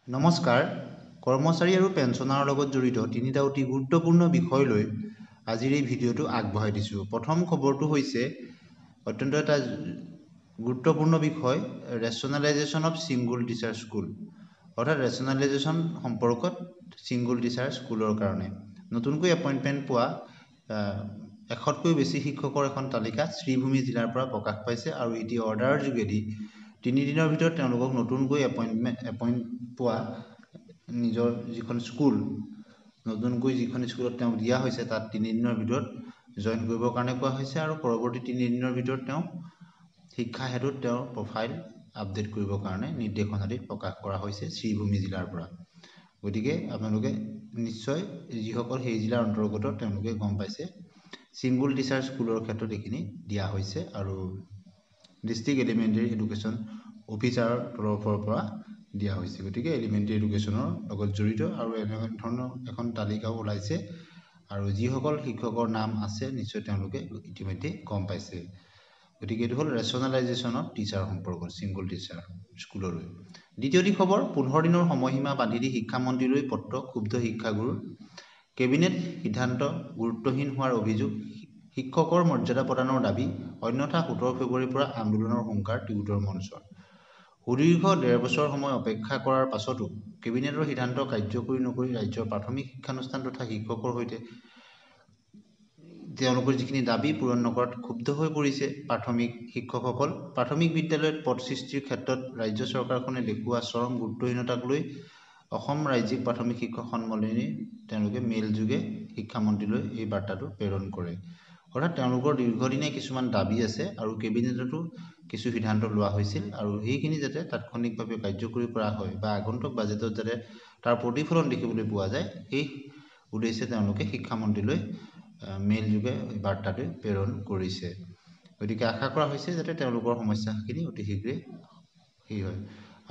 নমস্কাৰ কৰ্মচাৰী আৰু পেঞ্চনাৰৰ লগত জড়িত তিনিটা অতি গুৰুত্বপূৰ্ণ বিষয় লৈ আজিৰ এই ভিডিঅ'টো আগবঢ়াই দিছোঁ। প্ৰথম খবৰটো হৈছে অত্যন্ত এটা গুৰুত্বপূৰ্ণ বিষয় ৰেচনেলাইজেশ্যন অফ ছিংগুল টিচাৰ স্কুল অৰ্থাৎ ৰেচনেলাইজেশ্যন সম্পৰ্কত ছিংগুল টিচাৰ স্কুলৰ কাৰণে নতুনকৈ এপইণ্টমেণ্ট পোৱা 100তকৈ বেছি শিক্ষকৰ এখন তালিকা শ্ৰীভূমি জিলাৰ পৰা প্ৰকাশ পাইছে আৰু এটি অৰ্ডাৰৰ যোগেদি 3 দিনৰ ভিতৰত তেওঁলোকক নতুনকৈ এপইণ্ট পোৱা নিজৰ যিখন স্কুল নতুনকৈ যিখন স্কুলত তেওঁ দিয়া হৈছে তাত 3 দিনৰ ভিতৰত জয়েন কৰিবৰ কাৰণে কোৱা হৈছে আৰু পৰৱৰ্তী 3 দিনৰ ভিতৰত তেওঁ শিক্ষা হেতুত তেওঁৰ প্ৰফাইল আপডেট কৰিবৰ কাৰণে নিৰ্দেশনাটি প্ৰকাশ কৰা হৈছে শ্ৰীভূমি জিলাৰ পৰা। গতিকে আপোনালোকে নিশ্চয় যিসকল সেই জিলাৰ অন্তৰ্গত তেওঁলোকে গম পাইছে ছিংগুল টিচাৰ স্কুলৰ ক্ষেত্ৰত এইখিনি দিয়া হৈছে আৰু ডিষ্ট্ৰিক্ট এলিমেণ্টাৰী এডুকেশ্যন অফিচাৰৰ তৰফৰ পৰা দিয়া হৈছে। গতিকে এলিমেণ্টাৰী এডুকেশ্যনৰ লগত জড়িত আৰু এনে ধৰণৰ এখন তালিকাও ওলাইছে আৰু যিসকল শিক্ষকৰ নাম আছে নিশ্চয় তেওঁলোকে ইতিমধ্যে গম পাইছে। গতিকে এইটো হ'ল ৰেচনেলাইজেশ্যন অফ টিচাৰ সম্পৰ্কত ছিংগুল টিচাৰ স্কুললৈ। দ্বিতীয়টি খবৰ 15 দিনৰ সময়সীমা বান্ধি দি শিক্ষামন্ত্ৰীলৈ পত্ৰ ক্ষুব্ধ শিক্ষাগুৰুৰ কেবিনেট সিদ্ধান্ত গুৰুত্বহীন হোৱাৰ অভিযোগ শিক্ষকৰ মৰ্যাদা প্ৰদানৰ দাবী অন্যথা 17 ফেব্ৰুৱাৰীৰ পৰা আন্দোলনৰ হুংকাৰ টিউটৰ মঞ্চৰ। সুদীৰ্ঘ 1.5 বছৰ সময় অপেক্ষা কৰাৰ পাছতো কেবিনেটৰ সিদ্ধান্ত কাৰ্যকৰী নকৰি ৰাজ্যৰ প্ৰাথমিক শিক্ষানুষ্ঠান তথা শিক্ষকৰ সৈতে তেওঁলোকৰ যিখিনি দাবী পূৰণ নকৰাত ক্ষুব্ধ হৈ পৰিছে প্ৰাথমিক শিক্ষকসকল। প্ৰাথমিক বিদ্যালয়ত পদ সৃষ্টিৰ ক্ষেত্ৰত ৰাজ্য চৰকাৰখনে দেখুওৱা চৰম গুৰুত্বহীনতাক লৈ অসম ৰাজ্যিক প্ৰাথমিক শিক্ষক সন্মিলনী তেওঁলোকে মেইল যোগে শিক্ষামন্ত্ৰীলৈ এই বাৰ্তাটো প্ৰেৰণ কৰে। অৰ্থাৎ তেওঁলোকৰ দীৰ্ঘদিনীয়া কিছুমান দাবী আছে আৰু কেবিনেটতো কিছু সিদ্ধান্ত লোৱা হৈছিল আৰু সেইখিনি যাতে তাৎক্ষণিকভাৱে কাৰ্যকৰী কৰা হয় বা আগন্তুক বাজেটত যাতে তাৰ প্ৰতিফলন দেখিবলৈ পোৱা যায় সেই উদ্দেশ্যে তেওঁলোকে শিক্ষামন্ত্ৰীলৈ মেইল যোগে বাৰ্তাটো প্ৰেৰণ কৰিছে। গতিকে আশা কৰা হৈছে যাতে তেওঁলোকৰ সমস্যাখিনি অতি শীঘ্ৰে হয়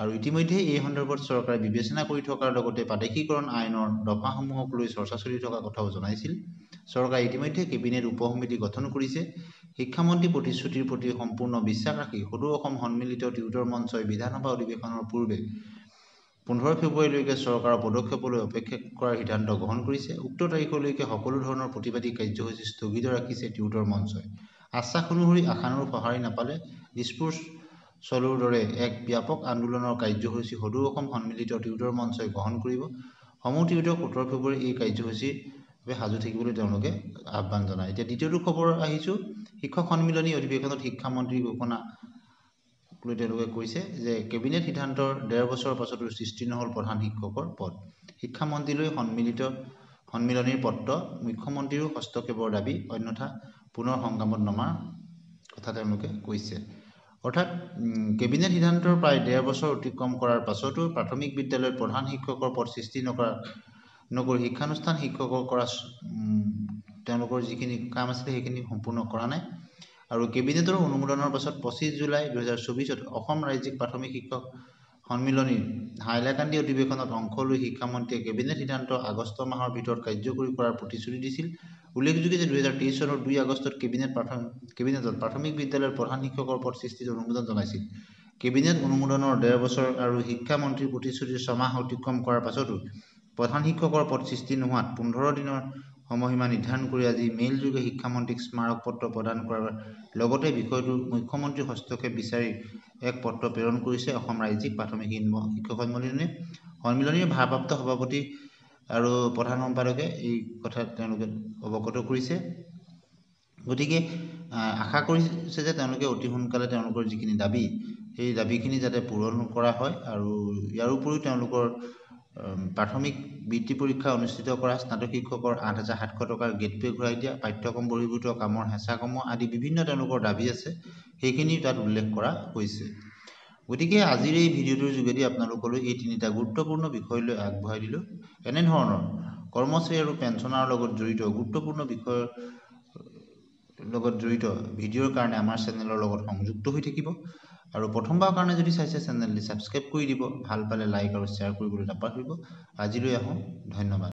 আৰু ইতিমধ্যে এই সন্দৰ্ভত চৰকাৰে বিবেচনা কৰি থকাৰ লগতে প্ৰাদেশিকৰণ আইনৰ দফাসমূহক লৈ চৰ্চা চলি থকা কথাও জনাইছিল। চৰকাৰে ইতিমধ্যে কেবিনেট উপসমিতি গঠন কৰিছে। শিক্ষামন্ত্ৰী প্ৰতিশ্ৰুতিৰ প্ৰতি সম্পূৰ্ণ বিশ্বাস ৰাখি সদৌ অসম সন্মিলিত টিউটৰ মঞ্চই বিধানসভা অধিৱেশনৰ পূৰ্বে 15 ফেব্ৰুৱাৰীলৈকে চৰকাৰৰ পদক্ষেপলৈ অপেক্ষা কৰাৰ সিদ্ধান্ত গ্ৰহণ কৰিছে। উক্ত তাৰিখলৈকে সকলো ধৰণৰ প্ৰতিবাদী কাৰ্যসূচী স্থগিত ৰাখিছে টিউটৰ মঞ্চই। আশ্বাস অনুসৰি আশানুৰূপ সঁহাৰি নাপালে দিছপুৰ চলোৰ দৰে এক ব্যাপক আন্দোলনৰ কাৰ্যসূচী সদৌ অসম সন্মিলিত টিউটৰ মঞ্চই গ্ৰহণ কৰিব। সমূহ টিউটক 17 ফেব্ৰুৱাৰী এই কাৰ্যসূচীৰ বাবে সাজু থাকিবলৈ তেওঁলোকে আহ্বান জনায়। এতিয়া দ্বিতীয়টো খবৰ আহিছোঁ শিক্ষক সন্মিলনী অধিৱেশনত শিক্ষামন্ত্ৰী ঘোষণা লৈ তেওঁলোকে কৈছে যে কেবিনেট সিদ্ধান্তৰ 1.5 বছৰৰ পাছতো সৃষ্টি নহ'ল প্ৰধান শিক্ষকৰ পদ। শিক্ষামন্ত্ৰীলৈ সন্মিলনীৰ পত্ৰ মুখ্যমন্ত্ৰীৰো হস্তক্ষেপৰ দাবী অন্যথা পুনৰ সংগ্ৰামত নমাৰ কথা তেওঁলোকে কৈছে। অৰ্থাৎ কেবিনেট সিদ্ধান্তৰ প্ৰায় 1.5 বছৰ অতিক্ৰম কৰাৰ পাছতো প্ৰাথমিক বিদ্যালয়ত প্ৰধান শিক্ষকৰ পদ সৃষ্টি নকৰি শিক্ষানুষ্ঠান শিক্ষকৰ কৰা তেওঁলোকৰ যিখিনি কাম আছিলে সেইখিনি সম্পূৰ্ণ কৰা নাই আৰু কেবিনেটৰ অনুমোদনৰ পাছত 25 জুলাই 2024 অসম ৰাজ্যিক প্ৰাথমিক শিক্ষক সন্মিলনীৰ হাইলাকান্দি অধিৱেশনত অংশ লৈ শিক্ষামন্ত্ৰীয়ে কেবিনেট সিদ্ধান্ত আগষ্ট মাহৰ ভিতৰত কাৰ্যকৰী কৰাৰ প্ৰতিশ্ৰুতি দিছিল। উল্লেখযোগ্য যে 2023 চনৰ 2 আগষ্টত কেবিনেটত প্ৰাথমিক বিদ্যালয়ৰ প্ৰধান শিক্ষকৰ পদ সৃষ্টিত অনুমোদন জনাইছিল। কেবিনেট অনুমোদনৰ 1.5 বছৰ আৰু শিক্ষামন্ত্ৰীৰ প্ৰতিশ্ৰুতিৰ 6 মাহ অতিক্ৰম কৰাৰ পাছতো প্ৰধান শিক্ষকৰ পদ সৃষ্টি নোহোৱাত 15 দিনৰ সময়সীমা নিৰ্ধাৰণ কৰি আজি মেইল যোগে শিক্ষামন্ত্ৰীক স্মাৰক পত্ৰ প্ৰদান কৰাৰ লগতে বিষয়টো মুখ্যমন্ত্ৰীৰ হস্তক্ষেপ বিচাৰি এক পত্ৰ প্ৰেৰণ কৰিছে অসম ৰাজ্যিক প্ৰাথমিক শিক্ষক সন্মিলনীয়ে। সন্মিলনীৰ ভাৰপ্ৰাপ্ত সভাপতি আৰু প্ৰধান সম্পাদকে এই কথা তেওঁলোকে অৱগত কৰিছে। গতিকে আশা কৰিছে যে তেওঁলোকে অতি সোনকালে তেওঁলোকৰ যিখিনি দাবী সেই দাবীখিনি যাতে পূৰণ কৰা হয় আৰু ইয়াৰ উপৰিও তেওঁলোকৰ প্ৰাথমিক বৃত্তি পৰীক্ষা অনুষ্ঠিত কৰা স্নাতক শিক্ষকৰ 8,700 টকাৰ গেটৱে ঘূৰাই দিয়া পাঠ্যক্ৰম বহিৰ্ভূত কামৰ হেঁচা কমোৱা আদি বিভিন্ন তেওঁলোকৰ দাবী আছে সেইখিনি তাত উল্লেখ কৰা হৈছে। গতিকে আজিৰ এই ভিডিঅ'টোৰ যোগেদি আপোনালোকলৈ এই তিনিটা গুৰুত্বপূৰ্ণ বিষয় লৈ আগবঢ়াই দিলোঁ। এনেধৰণৰ কৰ্মচাৰী আৰু পেঞ্চনাৰৰ লগত জড়িত গুৰুত্বপূৰ্ণ বিষয়ৰ লগত জড়িত ভিডিঅ'ৰ কাৰণে আমাৰ চেনেলৰ লগত সংযুক্ত হৈ থাকিব আৰু প্ৰথমবাৰৰ কাৰণে যদি চাইছে চেনেলটি ছাবস্ক্ৰাইব কৰি দিব। ভাল পালে লাইক আৰু শ্বেয়াৰ কৰিবলৈ নাপাহৰিব। আজিলৈ আহোঁ, ধন্যবাদ।